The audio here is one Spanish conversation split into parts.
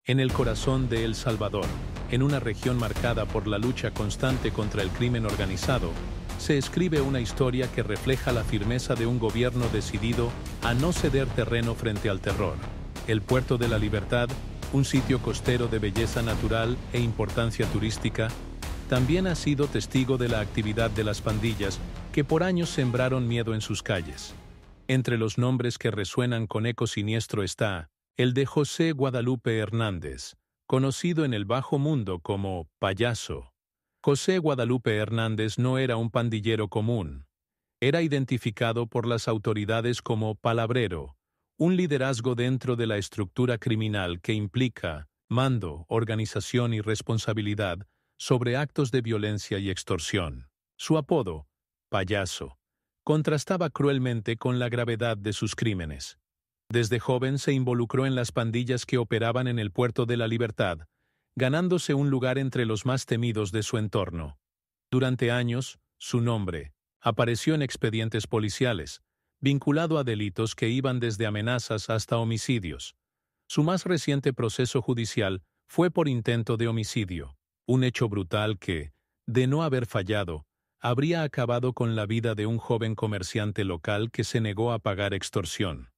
En el corazón de El Salvador, en una región marcada por la lucha constante contra el crimen organizado, se escribe una historia que refleja la firmeza de un gobierno decidido a no ceder terreno frente al terror. El Puerto de la Libertad, un sitio costero de belleza natural e importancia turística, también ha sido testigo de la actividad de las pandillas que por años sembraron miedo en sus calles. Entre los nombres que resuenan con eco siniestro está el de José Guadalupe Hernández, conocido en el bajo mundo como Payaso. José Guadalupe Hernández no era un pandillero común. Era identificado por las autoridades como palabrero, un liderazgo dentro de la estructura criminal que implica mando, organización y responsabilidad sobre actos de violencia y extorsión. Su apodo, Payaso, contrastaba cruelmente con la gravedad de sus crímenes. Desde joven se involucró en las pandillas que operaban en el Puerto de la Libertad, ganándose un lugar entre los más temidos de su entorno. Durante años, su nombre apareció en expedientes policiales, vinculado a delitos que iban desde amenazas hasta homicidios. Su más reciente proceso judicial fue por intento de homicidio, un hecho brutal que, de no haber fallado, habría acabado con la vida de un joven comerciante local que se negó a pagar extorsión.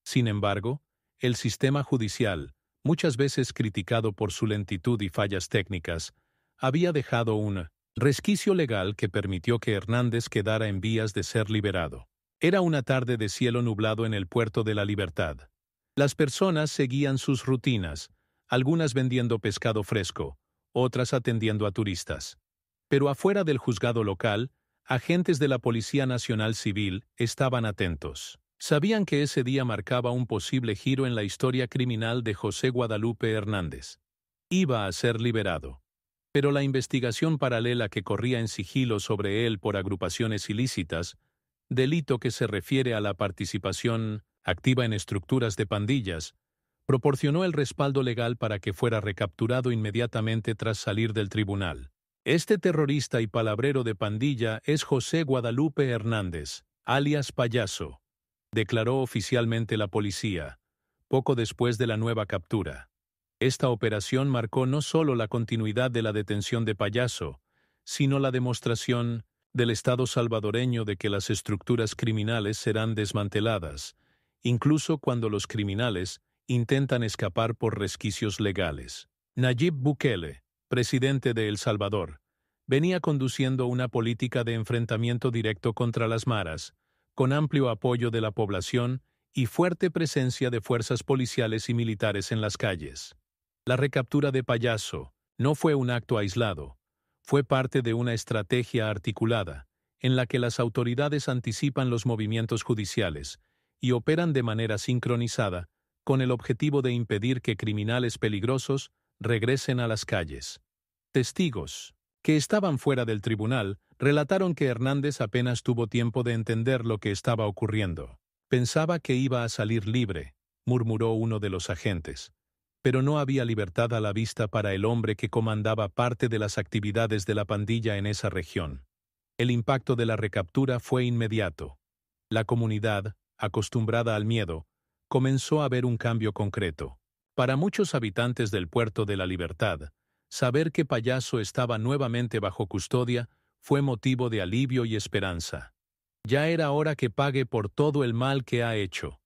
Sin embargo, el sistema judicial, muchas veces criticado por su lentitud y fallas técnicas, había dejado un resquicio legal que permitió que Hernández quedara en vías de ser liberado. Era una tarde de cielo nublado en el Puerto de la Libertad. Las personas seguían sus rutinas, algunas vendiendo pescado fresco, otras atendiendo a turistas. Pero afuera del juzgado local, agentes de la Policía Nacional Civil estaban atentos. Sabían que ese día marcaba un posible giro en la historia criminal de José Guadalupe Hernández. Iba a ser liberado. Pero la investigación paralela que corría en sigilo sobre él por agrupaciones ilícitas, delito que se refiere a la participación activa en estructuras de pandillas, proporcionó el respaldo legal para que fuera recapturado inmediatamente tras salir del tribunal. Este terrorista y palabrero de pandilla es José Guadalupe Hernández, alias Payaso, declaró oficialmente la policía, poco después de la nueva captura. Esta operación marcó no solo la continuidad de la detención de Payaso, sino la demostración del Estado salvadoreño de que las estructuras criminales serán desmanteladas, incluso cuando los criminales intentan escapar por resquicios legales. Nayib Bukele, presidente de El Salvador, venía conduciendo una política de enfrentamiento directo contra las maras, con amplio apoyo de la población y fuerte presencia de fuerzas policiales y militares en las calles. La recaptura de Payaso no fue un acto aislado, fue parte de una estrategia articulada, en la que las autoridades anticipan los movimientos judiciales y operan de manera sincronizada con el objetivo de impedir que criminales peligrosos regresen a las calles. Testigos que estaban fuera del tribunal relataron que Hernández apenas tuvo tiempo de entender lo que estaba ocurriendo. Pensaba que iba a salir libre, murmuró uno de los agentes. Pero no había libertad a la vista para el hombre que comandaba parte de las actividades de la pandilla en esa región. El impacto de la recaptura fue inmediato. La comunidad, acostumbrada al miedo, comenzó a ver un cambio concreto. Para muchos habitantes del Puerto de la Libertad, saber que Payaso estaba nuevamente bajo custodia fue motivo de alivio y esperanza. Ya era hora que pague por todo el mal que ha hecho,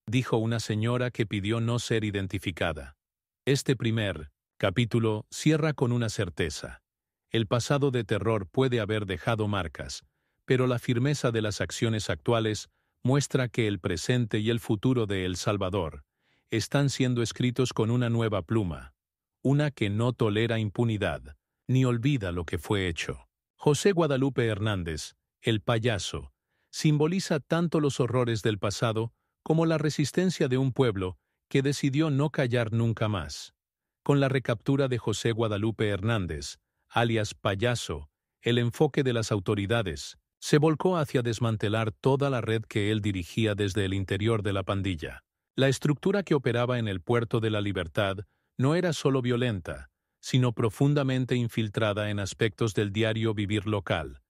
dijo una señora que pidió no ser identificada. Este primer capítulo cierra con una certeza. El pasado de terror puede haber dejado marcas, pero la firmeza de las acciones actuales muestra que el presente y el futuro de El Salvador están siendo escritos con una nueva pluma, una que no tolera impunidad, ni olvida lo que fue hecho. José Guadalupe Hernández, el Payaso, simboliza tanto los horrores del pasado como la resistencia de un pueblo que decidió no callar nunca más. Con la recaptura de José Guadalupe Hernández, alias Payaso, el enfoque de las autoridades se volcó hacia desmantelar toda la red que él dirigía desde el interior de la pandilla. La estructura que operaba en el Puerto de la Libertad no era solo violenta, sino profundamente infiltrada en aspectos del diario vivir local,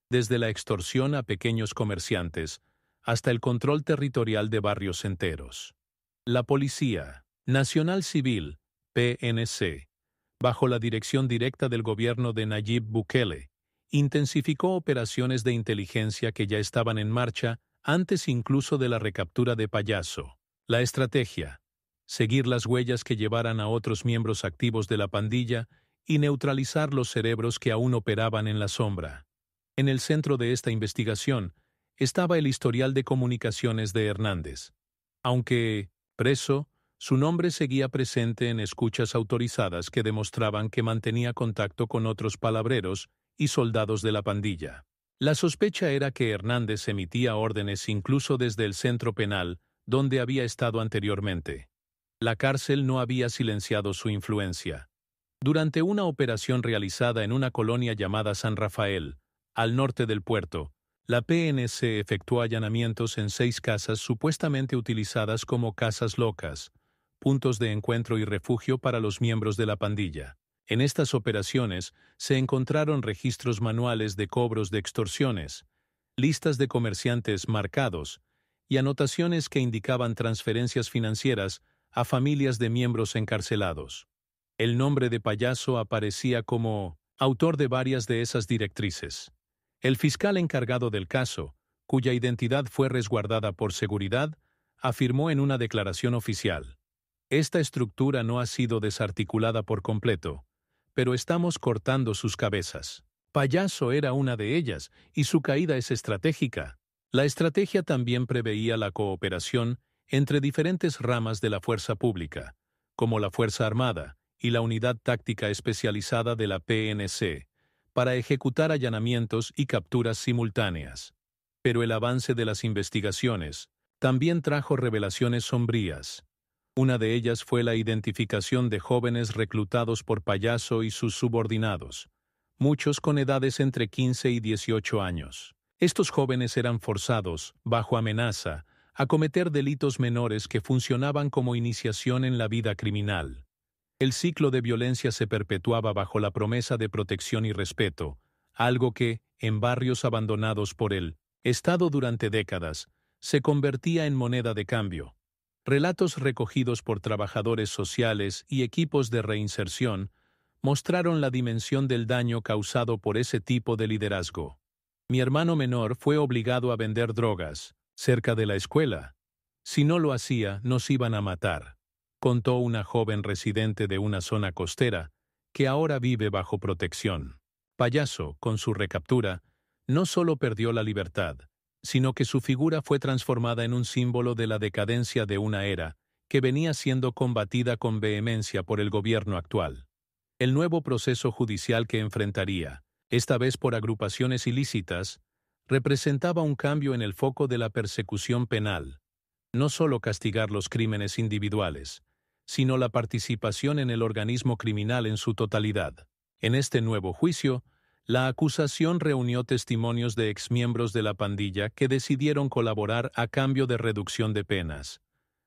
desde la extorsión a pequeños comerciantes hasta el control territorial de barrios enteros. La Policía Nacional Civil PNC, bajo la dirección directa del gobierno de Nayib Bukele, intensificó operaciones de inteligencia que ya estaban en marcha antes incluso de la recaptura de Payaso. La estrategia: seguir las huellas que llevaran a otros miembros activos de la pandilla y neutralizar los cerebros que aún operaban en la sombra. En el centro de esta investigación estaba el historial de comunicaciones de Hernández. Aunque preso, su nombre seguía presente en escuchas autorizadas que demostraban que mantenía contacto con otros palabreros y soldados de la pandilla. La sospecha era que Hernández emitía órdenes incluso desde el centro penal, donde había estado anteriormente. La cárcel no había silenciado su influencia. Durante una operación realizada en una colonia llamada San Rafael, al norte del puerto, la PNC efectuó allanamientos en 6 casas supuestamente utilizadas como casas locas, puntos de encuentro y refugio para los miembros de la pandilla. En estas operaciones se encontraron registros manuales de cobros de extorsiones, listas de comerciantes marcados y anotaciones que indicaban transferencias financieras a familias de miembros encarcelados. El nombre de Payaso aparecía como autor de varias de esas directrices. El fiscal encargado del caso, cuya identidad fue resguardada por seguridad, afirmó en una declaración oficial: «Esta estructura no ha sido desarticulada por completo, pero estamos cortando sus cabezas». Payaso era una de ellas, y su caída es estratégica. La estrategia también preveía la cooperación entre diferentes ramas de la fuerza pública, como la Fuerza Armada y la Unidad Táctica Especializada de la PNC, para ejecutar allanamientos y capturas simultáneas. Pero el avance de las investigaciones también trajo revelaciones sombrías. Una de ellas fue la identificación de jóvenes reclutados por Payaso y sus subordinados, muchos con edades entre 15 y 18 años. Estos jóvenes eran forzados, bajo amenaza, a cometer delitos menores que funcionaban como iniciación en la vida criminal. El ciclo de violencia se perpetuaba bajo la promesa de protección y respeto, algo que, en barrios abandonados por el Estado durante décadas, se convertía en moneda de cambio. Relatos recogidos por trabajadores sociales y equipos de reinserción mostraron la dimensión del daño causado por ese tipo de liderazgo. Mi hermano menor fue obligado a vender drogas cerca de la escuela. Si no lo hacía, nos iban a matar, contó una joven residente de una zona costera que ahora vive bajo protección. Payaso, con su recaptura, no solo perdió la libertad, sino que su figura fue transformada en un símbolo de la decadencia de una era que venía siendo combatida con vehemencia por el gobierno actual. El nuevo proceso judicial que enfrentaría, esta vez por agrupaciones ilícitas, representaba un cambio en el foco de la persecución penal. No solo castigar los crímenes individuales, sino la participación en el organismo criminal en su totalidad. En este nuevo juicio, la acusación reunió testimonios de exmiembros de la pandilla que decidieron colaborar a cambio de reducción de penas.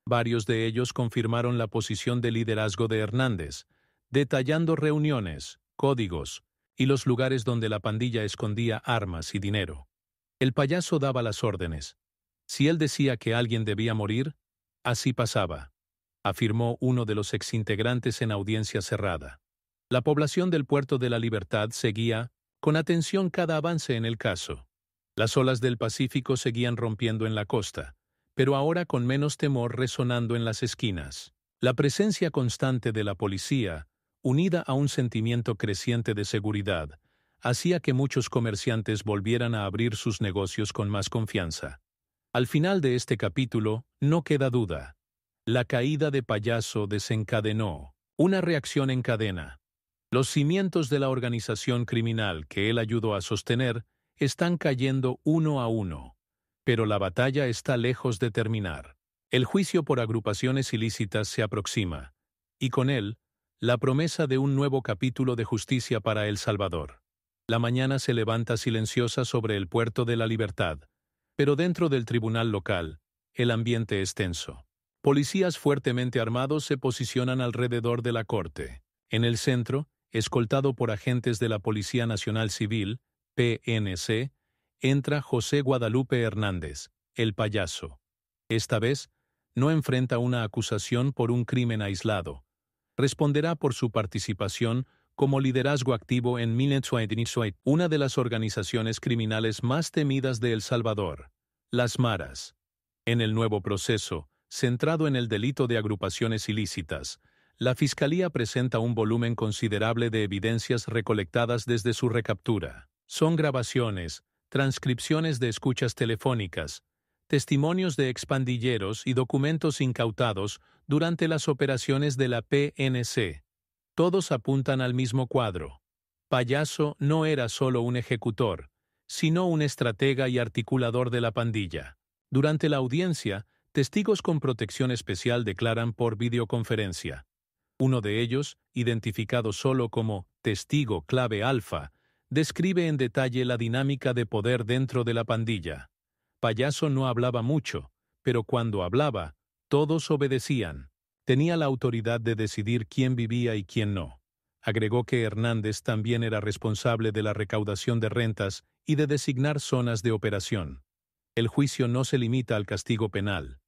Varios de ellos confirmaron la posición de liderazgo de Hernández, detallando reuniones, códigos y los lugares donde la pandilla escondía armas y dinero. El Payaso daba las órdenes. Si él decía que alguien debía morir, así pasaba, afirmó uno de los exintegrantes en audiencia cerrada. La población del Puerto de la Libertad seguía con atención cada avance en el caso. Las olas del Pacífico seguían rompiendo en la costa, pero ahora con menos temor resonando en las esquinas. La presencia constante de la policía, unida a un sentimiento creciente de seguridad, hacía que muchos comerciantes volvieran a abrir sus negocios con más confianza. Al final de este capítulo, no queda duda. La caída de Payaso desencadenó una reacción en cadena. Los cimientos de la organización criminal que él ayudó a sostener están cayendo uno a uno, pero la batalla está lejos de terminar. El juicio por agrupaciones ilícitas se aproxima, y con él, la promesa de un nuevo capítulo de justicia para El Salvador. La mañana se levanta silenciosa sobre el Puerto de la Libertad, pero dentro del tribunal local, el ambiente es tenso. Policías fuertemente armados se posicionan alrededor de la corte. En el centro, escoltado por agentes de la Policía Nacional Civil, PNC, entra José Guadalupe Hernández, el Payaso. Esta vez, no enfrenta una acusación por un crimen aislado. Responderá por su participación como liderazgo activo en Minetsuaitinisoit, una de las organizaciones criminales más temidas de El Salvador, las Maras. En el nuevo proceso, centrado en el delito de agrupaciones ilícitas, la Fiscalía presenta un volumen considerable de evidencias recolectadas desde su recaptura. Son grabaciones, transcripciones de escuchas telefónicas, testimonios de expandilleros y documentos incautados durante las operaciones de la PNC. Todos apuntan al mismo cuadro. Payaso no era solo un ejecutor, sino un estratega y articulador de la pandilla. Durante la audiencia, testigos con protección especial declaran por videoconferencia. Uno de ellos, identificado solo como testigo clave alfa, describe en detalle la dinámica de poder dentro de la pandilla. Payaso no hablaba mucho, pero cuando hablaba, todos obedecían. Tenía la autoridad de decidir quién vivía y quién no. Agregó que Hernández también era responsable de la recaudación de rentas y de designar zonas de operación. El juicio no se limita al castigo penal.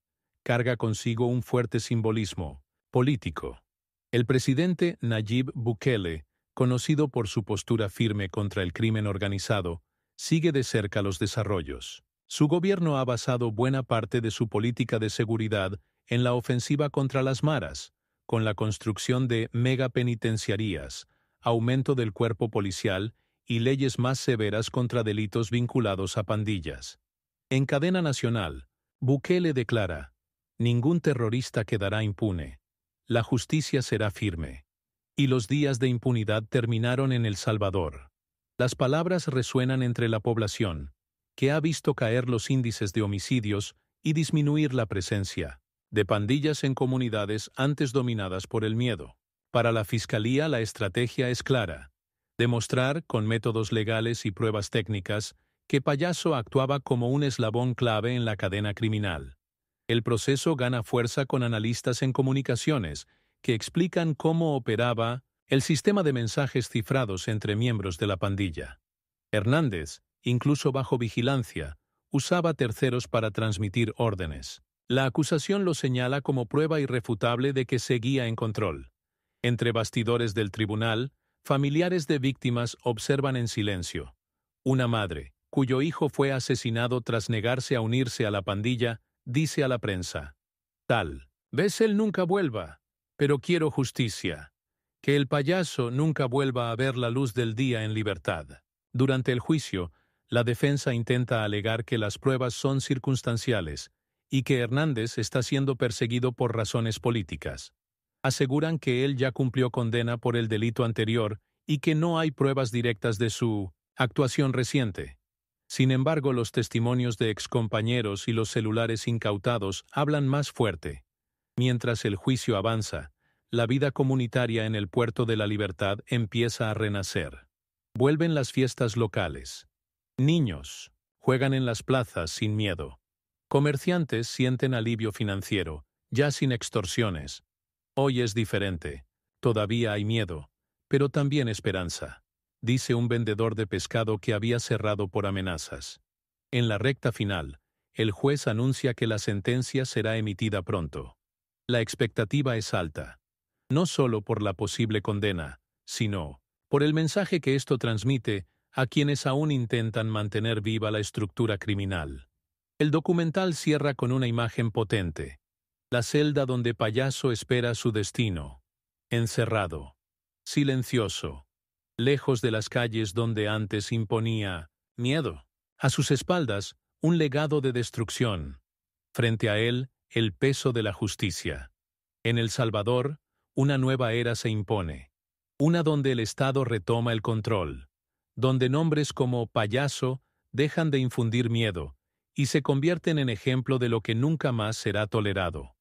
Carga consigo un fuerte simbolismo político. El presidente Nayib Bukele, conocido por su postura firme contra el crimen organizado, sigue de cerca los desarrollos. Su gobierno ha basado buena parte de su política de seguridad en la ofensiva contra las maras, con la construcción de megapenitenciarías, aumento del cuerpo policial y leyes más severas contra delitos vinculados a pandillas. En cadena nacional, Bukele declara: ningún terrorista quedará impune. La justicia será firme. Y los días de impunidad terminaron en El Salvador. Las palabras resuenan entre la población, que ha visto caer los índices de homicidios y disminuir la presencia de pandillas en comunidades antes dominadas por el miedo. Para la Fiscalía la estrategia es clara: demostrar, con métodos legales y pruebas técnicas, que Payaso actuaba como un eslabón clave en la cadena criminal. El proceso gana fuerza con analistas en comunicaciones que explican cómo operaba el sistema de mensajes cifrados entre miembros de la pandilla. Hernández, incluso bajo vigilancia, usaba terceros para transmitir órdenes. La acusación lo señala como prueba irrefutable de que seguía en control. Entre bastidores del tribunal, familiares de víctimas observan en silencio. Una madre, cuyo hijo fue asesinado tras negarse a unirse a la pandilla, dice a la prensa: tal vez él nunca vuelva, pero quiero justicia. Que el payaso nunca vuelva a ver la luz del día en libertad. Durante el juicio, la defensa intenta alegar que las pruebas son circunstanciales y que Hernández está siendo perseguido por razones políticas. Aseguran que él ya cumplió condena por el delito anterior y que no hay pruebas directas de su actuación reciente. Sin embargo, los testimonios de excompañeros y los celulares incautados hablan más fuerte. Mientras el juicio avanza, la vida comunitaria en el Puerto de la Libertad empieza a renacer. Vuelven las fiestas locales. Niños juegan en las plazas sin miedo. Comerciantes sienten alivio financiero, ya sin extorsiones. Hoy es diferente. Todavía hay miedo, pero también esperanza, dice un vendedor de pescado que había cerrado por amenazas. En la recta final, el juez anuncia que la sentencia será emitida pronto. La expectativa es alta, no solo por la posible condena, sino por el mensaje que esto transmite a quienes aún intentan mantener viva la estructura criminal. El documental cierra con una imagen potente: la celda donde Payaso espera su destino, encerrado, silencioso, lejos de las calles donde antes imponía miedo. A sus espaldas, un legado de destrucción. Frente a él, el peso de la justicia. En El Salvador, una nueva era se impone. Una donde el Estado retoma el control. Donde nombres como Payaso dejan de infundir miedo y se convierten en ejemplo de lo que nunca más será tolerado.